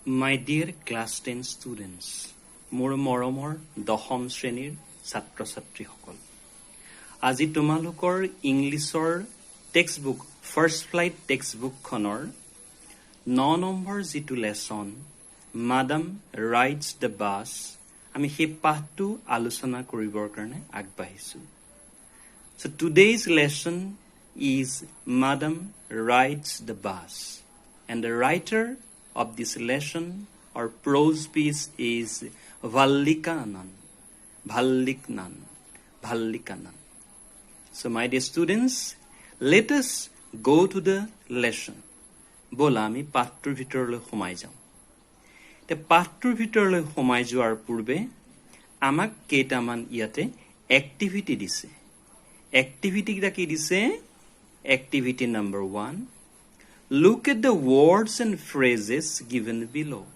My dear class 10 students, মোৰ মৰমৰ দশম শ্ৰেণীৰ ছাত্ৰ ছাত্ৰীসকল, আজি তোমালোকৰ ইংলিছৰ টেক্সটবুক ফাৰ্ষ্ট ফ্লাইট টেক্সটবুকখনৰ 9 নম্বৰ যিটো lesson madam rides the bus, আমি সেই পাঠটো আলোচনা কৰিবৰ কাৰণে আগবাঢ়িছো. So today's lesson is Madam Rides the Bus, and the writer of this lesson or prose piece is Vallikanan. So my dear students, let us go to the lesson. Bola ami pattur bhitorloi somai jam. Te pattur bhitorloi somai joar purbe amak keitaman iate activity dise. Activity kita ki dise? Activity number 1. Look at the words and phrases given below.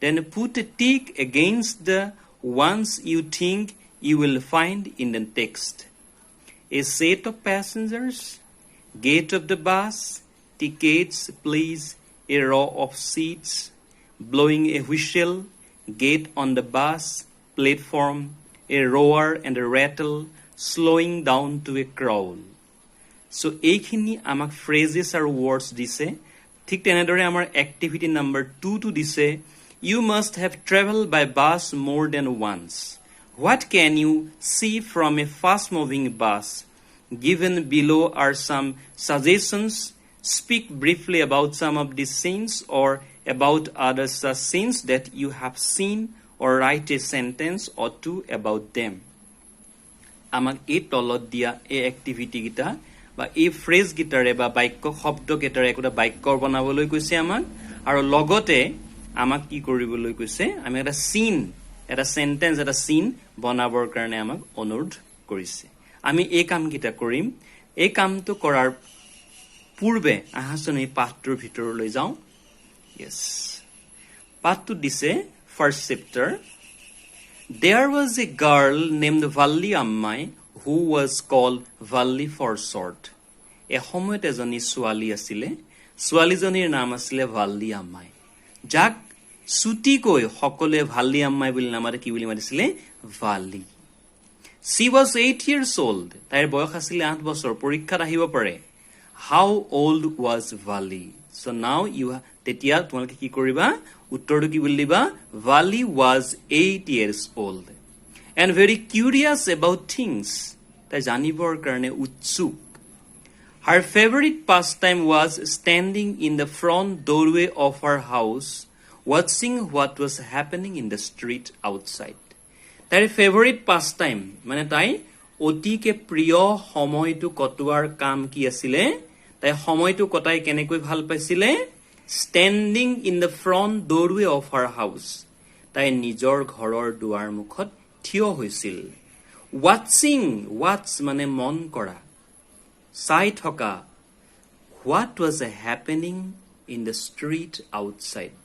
Then put a tick against the ones you think you will find in the text. A set of passengers, gate of the bus, tickets, please, a row of seats, blowing a whistle, gate on the bus, platform, a roar and a rattle, slowing down to a crawl. So এইখিনি আমাক phrases আৰু words দিছে. ঠিক তেনেদৰে আমাৰ activity number 2 to দিছে. You must have traveled by bus more than once. What can you see from a fast moving bus? Given below are some suggestions. Speak briefly about some of these scenes or about other such scenes that you have seen, or write a sentence or two about them. আমাক এই তলত দিয়া এই activity গিটা বা এই phrase গিটাৰে বা বাক্য শব্দ গিটাৰে একটা বাক্য বনাবলৈ কৈছে আমাক, আৰু লগতে আমাক কি কৰিবলৈ কৈছে, আমি এটা সিন, এটা সেন্টেন্স, এটা সিন বনাবৰ কাৰণে আমাক অনুৰোধ কৰিছে. আমি এই কাম গিটা কৰিম. এই কামটো কৰাৰ পূৰ্বে আহাচোন এই পাঠটোৰ ভিতৰলৈ যাওঁ. Yes. পাঠটো দিছে first chapter. There was a girl named Valli Ammai who was called Valli for short. এসময়ত এজনী ছোৱালী আছিলে, ছোৱালীজনীৰ নাম আছিলে ভাল্লি আম্মাই, যাক ছুটিকৈ সকলোৱে ভাল্লি আম্মাই বুলি নামাতে, কি বুলি মাতিছিলে, ভাল্লি. She was 8 years old. তাইৰ বয়স আছিলে 8 বছৰ. পৰীক্ষাত আহিব পাৰে. How old was Valli? So now you তেতিয়া তোমালোকে কি কৰিবা, উত্তৰটো কি বুলি দিবা, Valli was 8 years old and very curious about things. তাই জানিবৰ কাৰণে উৎসুক. Her favorite pastime was standing in the front doorway of her house, watching what was happening in the street outside. তাইৰ favorite pastime মানে তাই অতিকে প্ৰিয় সময়টো কটোৱাৰ কাম কি আছিলে, তাই সময়টো কটাই কেনেকৈ ভাল পাইছিলে, standing in the front doorway of her house. তাই নিজৰ ঘৰৰ দুৱাৰ মুখত থিয় হৈছিল. Watching, watch মানে মন কৰা, চাই থকা, what was happening in the street outside.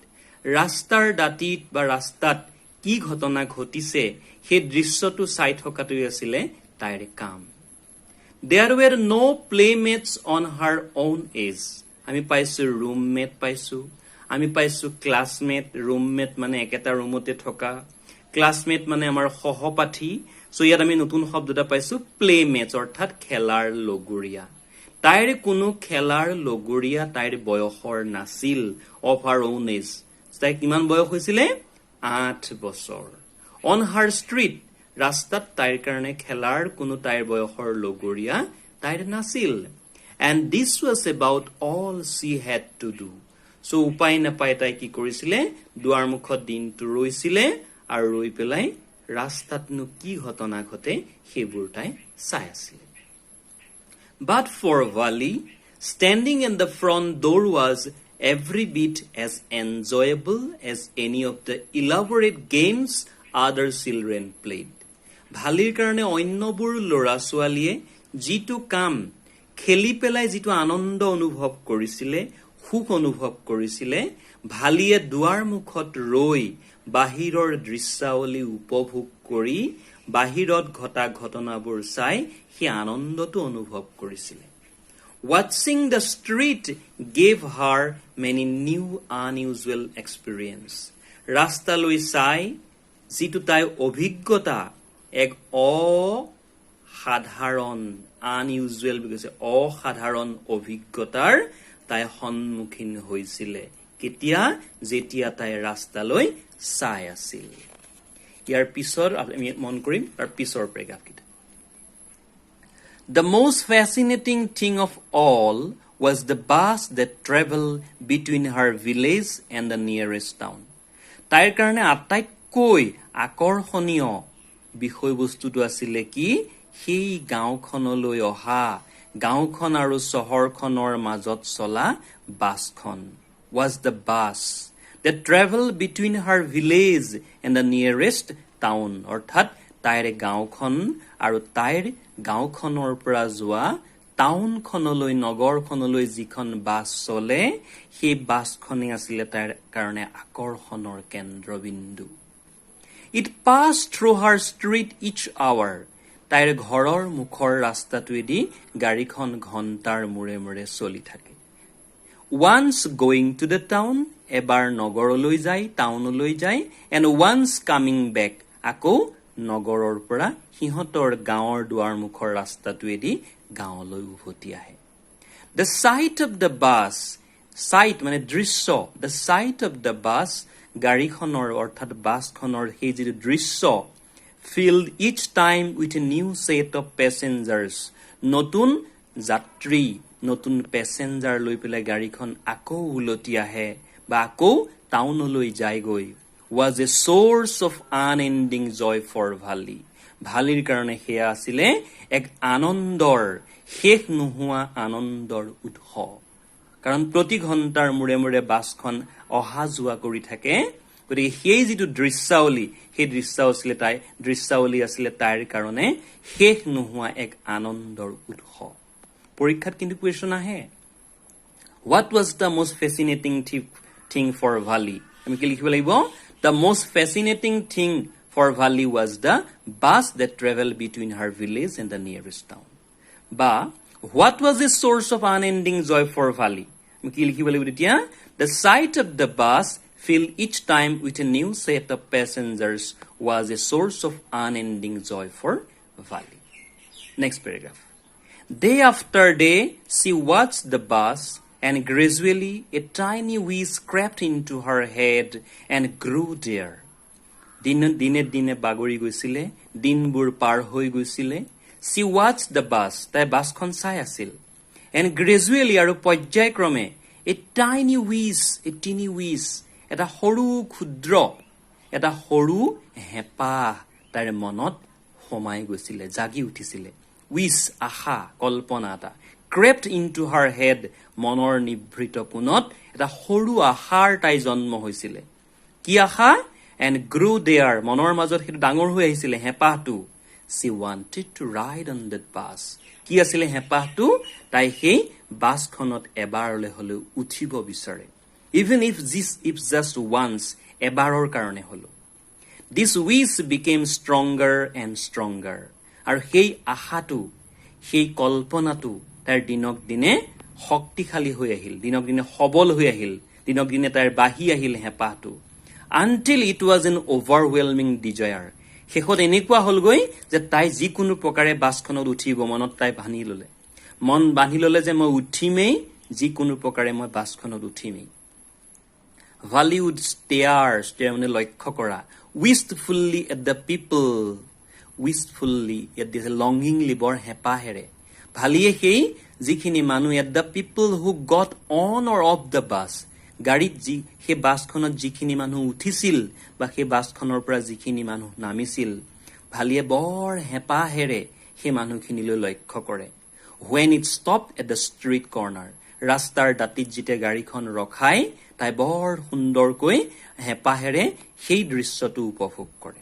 ৰাস্তাৰ দাঁতিত বা ৰাস্তাত কি ঘটনা ঘটিছে সেই দৃশ্যটো চাই থকাটোই আছিলে তাইৰ কাম. There were no playmates on her own age. আমি পাইছো ৰুমমেট, পাইছো আমি পাইছো ক্লাছমেট. ৰুমমেট মানে একেটা ৰুমতে থকা, ক্লাছমেট মানে আমাৰ সহপাঠী. সো ইয়াত আমি নতুন শব্দ এটা পাইছো প্লেমেটছ, অৰ্থাৎ খেলাৰ লগৰীয়া. তাইৰ কোনো খেলাৰ লগৰীয়া তাইৰ বয়সৰ নাছিল, অফ হাৰ ওন এজ. তাই কিমান বয়স হৈছিলে, 8 বছৰ. অন হাৰ ষ্ট্ৰীট, ৰাস্তাত তাইৰ কাৰণে খেলাৰ কোনো তাইৰ বয়সৰ লগৰীয়া তাইৰ নাছিল. And this was about all she had to do. So উপায় নাপায় তাই কি কৰিছিলে, দুৱাৰ মুখত দিনটো ৰৈছিলে, আৰু ৰৈ পেলাই ৰাস্তাতনো কি ঘটনা ঘটে সেইবোৰ তাই চাই আছিল. But for Valli, standing in the front door was every bit as enjoyable as any of the elaborate games other children played. ভালিৰ কাৰণে অন্যবোৰ ল'ৰা ছোৱালীয়ে যিটো কাম খেলি পেলাই যিটো আনন্দ অনুভৱ কৰিছিলে, সুখ অনুভৱ কৰিছিলে, ভালিয়ে দুৱাৰ মুখত ৰৈ বাহিৰৰ দৃশ্যাৱলী উপভোগ কৰি বাহিৰত ঘটা ঘটনাবোৰ চাই সেই আনন্দটো অনুভৱ কৰিছিলে. Watching the street gave her many new unusual experience. ৰাস্তালৈ চাই যিটো তাইৰ অভিজ্ঞতা এক অসাধাৰণ unusual because অসাধাৰণ অভিজ্ঞতাৰ তাই সন্মুখীন হৈছিলে কেতিয়া যেতিয়া তাই ৰাস্তালৈ চাই আছিল ইয়াৰ পিছৰ আমি মন কৰিম তাৰ পিছৰ প্ৰেগাপকিটা The most fascinating thing of all was the bus that traveled between her village and the nearest town. তাইৰ কাৰণে আটাইতকৈ আকৰ্ষণীয় বিষয়বস্তুটো আছিলে কি সেই গাঁওখনলৈ অহা গাঁওখন আৰু চহৰখনৰ মাজত চলা বাছখন was the bus that traveled between her village and the nearest town. অৰ্থাৎ তাইৰ গাঁওখন আৰু তাইৰ গাঁওখনৰ পৰা যোৱা টাউনখনলৈ নগৰখনলৈ যিখন বাছ চলে সেই বাছখনে আছিল তাইৰ কাৰণে আকৰ্ষণৰ কেন্দ্ৰবিন্দু It passed through her street each hour. তাইৰ ঘৰৰ মুখৰ ৰাস্তাটোৱেদি গাড়ীখন ঘণ্টাৰ মূৰে মূৰে চলি থাকে Once going to the town, এবাৰ নগৰলৈ যায় টাউনলৈ যায় and once coming back, আকৌ নগৰৰ পৰা সিহঁতৰ গাঁৱৰ দুৱাৰ মুখৰ ৰাস্তাটোৱেদি গাঁৱলৈ উভতি আহে The sight of the bus, sight মানে দৃশ্য The sight of the bus, গাড়ীখনৰ অৰ্থাৎ বাছখনৰ সেই যিটো দৃশ্য filled each time with a new set of passengers. নতুন যাত্ৰী নতুন পেছেঞ্জাৰ লৈ পেলাই গাড়ীখন আকৌ উলটি আহে বা আকৌ টাউনলৈ যায়গৈ was a source of unending joy for Vali. ভালিৰ কাৰণে সেয়া আছিলে এক আনন্দৰ শেষ নোহোৱা আনন্দৰ উৎস কাৰণ প্ৰতি ঘণ্টাৰ মূৰে মূৰে বাছখন অহা যোৱা কৰি থাকে গতিকে সেই যিটো দৃশ্যাৱলী সেই দৃশ্যাৱলী আছিলে তাইৰ কাৰণে শেষ নোহোৱা এক আনন্দৰ উৎস পৰীক্ষাত কিন্তু কুৱেশ্যন আহে What was the most fascinating thing for Vali? আমি কি লিখিব লাগিব The most fascinating thing for Vali was the bus that traveled between her village and the nearest town. Ba, what was the source of unending joy for Vali? আমি কি লিখিব লাগিব তেতিয়া The sight of the bus filled each time with a new set of passengers was a source of unending joy for Vali. Next paragraph. Day after day, she watched the bus and gradually a tiny wish crept into her head and grew there. দিনে বাগৰি গৈছিলে দিনবোৰ পাৰ হৈ গৈছিলে She watched the bus, তাই বাছখন চাই আছিল and gradually আৰু পৰ্যায়ক্ৰমে a tiny wish এটা সৰু ক্ষুদ্ৰ এটা সৰু হেঁপাহ তাইৰ মনত সোমাই গৈছিলে জাগি উঠিছিলে wish আশা কল্পনা এটা crept into her head মনৰ নিভৃত কোণত এটা সৰু আশাৰ তাই জন্ম হৈছিলে কি আশা and grew there মনৰ মাজত সেইটো ডাঙৰ হৈ আহিছিলে হেঁপাহটো she wanted to ride on that bus কি আছিলে হেঁপাহটো তাই সেই বাছখনত এবাৰলৈ হলেও উঠিব বিচাৰে even if just once এবাৰৰ কাৰণে হলো this wish became stronger and stronger আৰু সেই আশাটো সেই কল্পনাটো তাইৰ দিনক দিনে শক্তিশালী হৈ আহিল দিনক দিনে সবল হৈ আহিল দিনক দিনে তাইৰ বাঢ়ি আহিল হেঁপাহটো until it was an overwhelming desire শেষত এনেকুৱা হলগৈ যে তাই যিকোনো প্ৰকাৰে বাছখনত উঠিব মনত তাই বান্ধি ললে যে মই উঠিমেই যিকোনো প্ৰকাৰে মই বাছখনত উঠিমেই Vali would stare মানে লক্ষ্য কৰা wistfully at the people at this longingly বৰ হেঁপাহেৰে ভালিয়ে সেই যিখিনি মানুহ at the people who got on or off the bus গাড়ীত সেই বাছখনত যিখিনি মানুহ উঠিছিল বা সেই বাছখনৰ পৰা যিখিনি মানুহ নামিছিল ভালিয়ে বৰ হেঁপাহেৰে সেই মানুহখিনিলৈ লক্ষ্য কৰে when it stopped at the street corner ৰাস্তাৰ দাঁতিত যেতিয়া গাড়ীখন ৰখাই তাই বৰ সুন্দৰকৈ হেঁপাহেৰে সেই দৃশ্যটো উপভোগ কৰে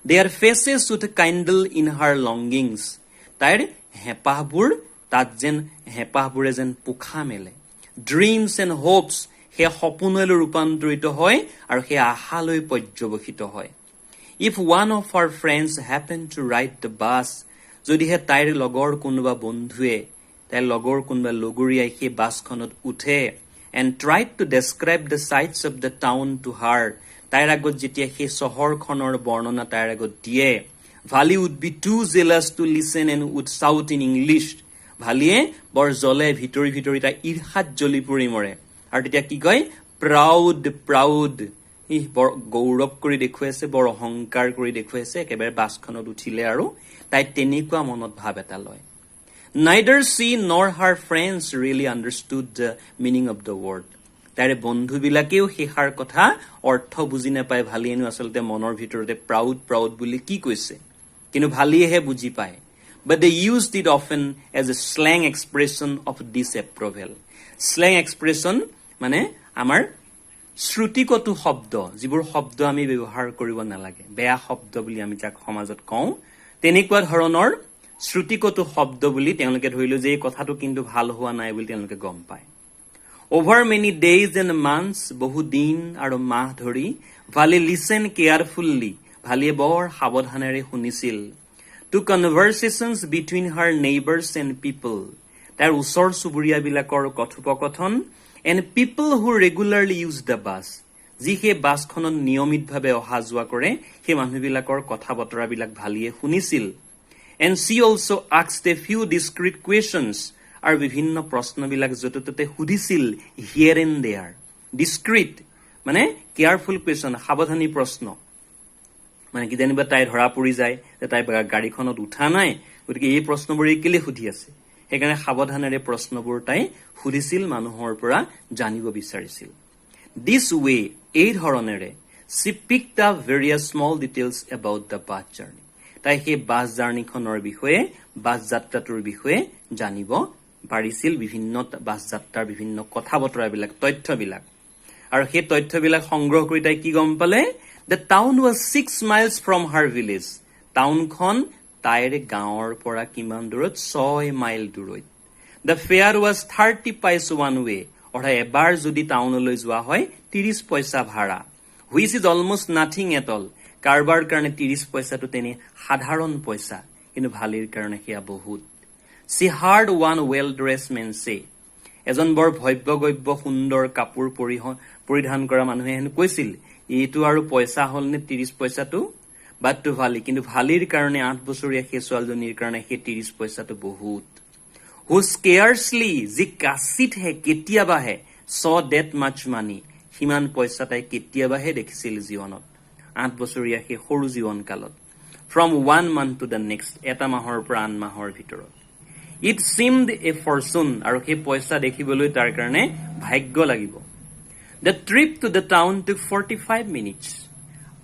their faces would kindle in her longings তাইৰ হেঁপাহবোৰে যেন পোখা মেলে dreams and hopes সেই সপোনলৈ ৰূপান্তৰিত হয় আৰু সেই আশালৈ পৰ্যবসিত হয় if one of her friends happened to ride the bus যদিহে তাইৰ লগৰ কোনোবা বন্ধুৱে তাই লগৰ কোনোবা লগৰীয়াই সেই বাছখনত উঠে and tried to describe the sights of the town to her. তাইৰ আগত যেতিয়া সেই চহৰখনৰ বৰ্ণনা তাইৰ আগত দিয়ে, Vali would be too zealous to listen and would shout in English. ভালিয়ে বৰ জ্বলে ভিতৰি ভিতৰি তাই ঈৰ্ষাত জ্বলি পৰি মৰে আৰু তেতিয়া কি কয় প্ৰাউড প্ৰাউড ই বৰ গৌৰৱ কৰি দেখুৱাইছে বৰ অহংকাৰ কৰি দেখুৱাইছে একেবাৰে বাছখনত উঠিলে আৰু তাই তেনেকুৱা মনত ভাৱ এটা লয় Neither she nor her friends really understood the meaning of the word. তাইৰ বন্ধুবিলাকেও সেইষাৰ কথা অৰ্থ বুজি নাপায় ভালিয়েনো আচলতে মনৰ ভিতৰতে প্ৰাউড প্ৰাউড বুলি কি কৈছে কিন্তু ভালিয়েহে বুজি পায় But they used it often as a slang expression of disapproval. Slang expression মানে আমাৰ শ্ৰুতিকটু শব্দ যিবোৰ শব্দ আমি ব্যৱহাৰ কৰিব নালাগে বেয়া শব্দ বুলি আমি যাক সমাজত কওঁ তেনেকুৱা ধৰণৰ শ্ৰুতিকটু শব্দ বুলি তেওঁলোকে ধৰিলো যে এই কথাটো কিন্তু ভাল হোৱা নাই বুলি তেওঁলোকে গম পায় Over many days and months বহু দিন আৰু মাহ ধৰি Vali listened carefully ভালিয়ে বৰ সাৱধানেৰে শুনিছিল To conversations between her neighbors and people তাৰ ওচৰ চুবুৰীয়াবিলাকৰ কথোপকথন and people who regularly use the bus যি সেই বাছখনত নিয়মিতভাৱে অহা যোৱা কৰে সেই মানুহবিলাকৰ কথা বতৰাবিলাক ভালিয়ে শুনিছিল And she also asked a few discreet questions আৰু বিভিন্ন প্ৰশ্নবিলাক যততে সুধিছিল here and there discreet মানে careful question সাৱধানী প্ৰশ্ন মানে কি জানিবা তাই ধৰা পৰি যায় যে তাই গাড়ীখনত উঠা নাই গতিকে এই প্ৰশ্নবোৰ কেলে সুধি আছে সেইকাৰণে সাৱধানেৰে প্ৰশ্নবোৰ তাই সুধিছিল মানুহৰ পৰা জানিব বিচাৰিছিল This way এই ধৰণেৰে she picked up various small details about the bus journey তাই সেই বাছ জাৰ্নিখনৰ বিষয়ে বাছ যাত্ৰাটোৰ বিষয়ে জানিব পাৰিছিল বিভিন্ন বাছ যাত্ৰাৰ বিভিন্ন কথা বতৰাবিলাক তথ্যবিলাক আৰু সেই তথ্যবিলাক সংগ্ৰহ কৰি তাই কি গম পালে The town was 6 miles from her village. টাউনখন তাইৰ গাঁৱৰ পৰা কিমান দূৰত 6 মাইল দূৰত The fare was 30 paise one way. অৰ্থাৎ এবাৰ যদি টাউনলৈ যোৱা হয় 30 পইচা ভাড়া which is almost nothing at all. কাৰবাৰ কাৰণে 30 পইচাটো তেনে সাধাৰণ পইচা কিন্তু ভালিৰ কাৰণে সেয়া বহুত She heard one well-dressed man say এজন বৰ ভব্যগব্য সুন্দৰ কাপোৰ পৰিধান কৰা মানুহে হেন কৈছিল এইটো আৰু পইচা হল নে 30 পইচাটো বাটটো ভালি কিন্তু ভালিৰ কাৰণে 8 বছৰীয়া সেই ছোৱালীজনীৰ কাৰণে সেই 30 পইচাটো বহুত Who scarcely যি কাছিতহে কেতিয়াবাহে saw that much money সিমান পইচা তাই কেতিয়াবাহে দেখিছিল জীৱনত 8 বছৰীয়া সেই সৰু জীৱন কালত From 1 month to the next এটা মাহৰ পৰা আন মাহৰ ভিতৰত It seemed a fortune আৰু সেই পইচা দেখিবলৈ তাৰ কাৰণে ভাগ্য লাগিব The trip to the town took 45 minutes.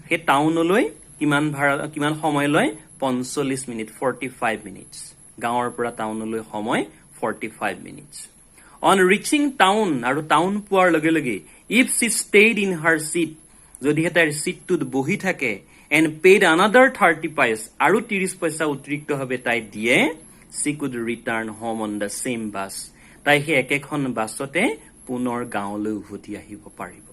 সেই টাউনলৈ কিমান সময় লয় 45 মিনিট 45 minutes. গাঁৱৰ পৰা টাউনলৈ সময় 45 minutes. On reaching town আৰু টাউন পোৱাৰ লগে লগে if she stayed in her seat যদি তাইৰ সিটটোত বহি থাকে and paid another 30 paise আৰু 30 পইচা অতিৰিক্তভাৱে তাই দিয়ে she could return home on the same bus. তাই সেই একেখন বাছতে পুনৰ গাঁৱলৈ উভতি আহিব পাৰিব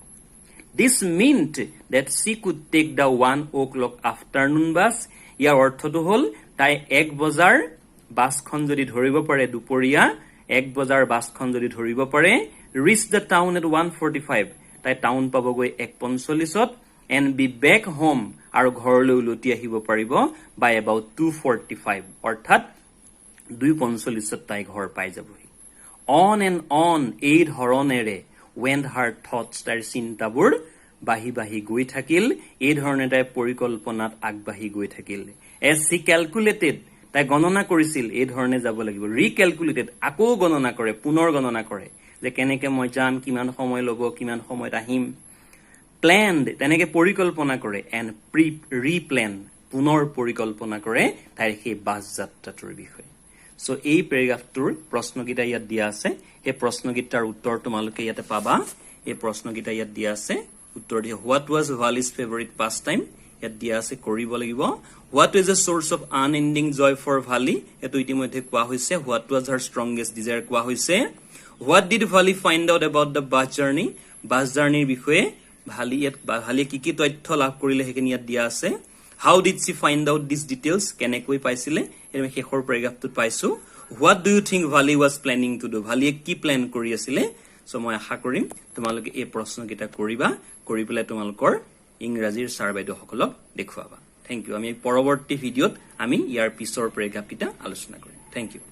This meant that she could take the 1:00 afternoon bus. ইয়াৰ অৰ্থটো হ'ল তাই 1 বজাৰ বাছখন যদি ধৰিব পাৰে দুপৰীয়া 1 বজাৰ বাছখন যদি ধৰিব পাৰে reach the town at 1:45 তাই টাউন পাবগৈ 1:45 and be back home আৰু ঘৰলৈ উলটি আহিব পাৰিব by about 2:45 অৰ্থাৎ 2:45 তাই ঘৰ পাই যাবহি On and on এই ধৰণেৰে went her thoughts তাইৰ চিন্তাবোৰ বাহি গৈ থাকিল এই ধৰণে তাই পৰিকল্পনাত আগবাঢ়ি গৈ থাকিল as she calculated তাই গণনা কৰিছিল এই ধৰণে যাব লাগিব recalculated আকৌ গণনা কৰে পুনৰ গণনা কৰে যে কেনেকে মই যাম কিমান সময় ল'ব কিমান সময়ত আহিম planned তেনেকে পৰিকল্পনা কৰে and replan পুনৰ পৰিকল্পনা কৰে তাইৰ সেই বাছ যাত্ৰাটোৰ বিষয়ে So এই প্যাৰাগ্ৰাফটোৰ প্ৰশ্নকিটা ইয়াত দিয়া আছে এই প্ৰশ্নকিটাৰ উত্তৰ তোমালোকে ইয়াতে পাবা এই প্ৰশ্নকিটা ইয়াত দিয়া আছে উত্তৰ দিয়া What was Vali's favorite pastime ইয়াত দিয়া আছে কৰিব লাগিব What is a source of unending joy for Vali এটো ইতিমধ্যে কোৱা হৈছে What was her strongest desire কোৱা হৈছে What did Vali find out about the bus journey bus journey বিষয়ে ভালি কি তথ্য লাভ কৰিলে হেখিনি ইয়াত দিয়া আছে How did she find out these details কেনেকৈ পাইছিলে এনে শেষৰ প্যাৰাগ্ৰাফটোত পাইছো what do you think Vali was planning to do ভালিয়ে কি প্লেন কৰি আছিলে সো মই আশা কৰিম তোমালোকে এই প্ৰশ্নকেইটা কৰিবা কৰি পেলাই তোমালোকৰ ইংৰাজীৰ ছাৰ বাইদেউসকলক দেখুৱাবা থ্যাংক ইউ আমি পৰৱৰ্তী ভিডিঅ'ত আমি ইয়াৰ পিছৰ প্ৰেগাপকেইটা আলোচনা কৰিম থ্যাংক ইউ